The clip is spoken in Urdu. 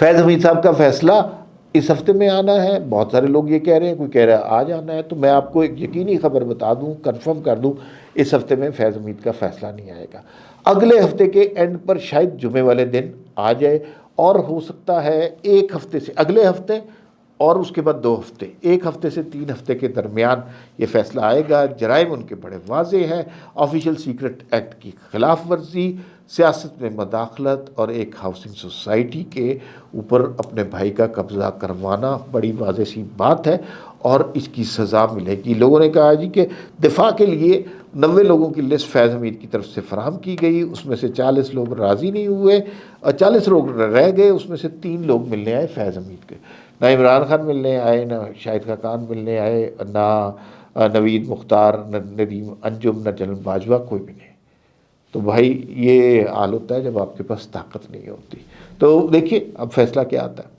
فیض حمید صاحب کا فیصلہ اس ہفتے میں آنا ہے، بہت سارے لوگ یہ کہہ رہے ہیں، کوئی کہہ رہا ہے آج آنا ہے، تو میں آپ کو ایک یقینی خبر بتا دوں، کنفرم کر دوں، اس ہفتے میں فیض حمید کا فیصلہ نہیں آئے گا۔ اگلے ہفتے کے اینڈ پر شاید جمعے والے دن آ جائے، اور ہو سکتا ہے ایک ہفتے سے اگلے ہفتے اور اس کے بعد 2 ہفتے، 1 ہفتے سے 3 ہفتے کے درمیان یہ فیصلہ آئے گا۔ جرائم ان کے بڑے واضح ہیں: آفیشیل سیکرٹ ایکٹ کی خلاف ورزی، سیاست میں مداخلت، اور ایک ہاؤسنگ سوسائٹی کے اوپر اپنے بھائی کا قبضہ کروانا بڑی واضح سی بات ہے، اور اس کی سزا ملے گی۔ لوگوں نے کہا جی کہ دفاع کے لیے 90 لوگوں کی لسٹ فیض حمید کی طرف سے فراہم کی گئی، اس میں سے 40 لوگ راضی نہیں ہوئے، اور 40 لوگ رہ گئے، اس میں سے 3 لوگ ملنے آئے فیض حمید کے۔ نہ عمران خان ملنے آئے، نہ شاہد خاقان ملنے آئے، نہ نوید مختار، نہ ندیم انجم، نہ جنرل باجوہ، کوئی بھی نہیں۔ تو بھائی یہ حال ہوتا ہے جب آپ کے پاس طاقت نہیں ہوتی۔ تو دیکھیے اب فیصلہ کیا آتا ہے۔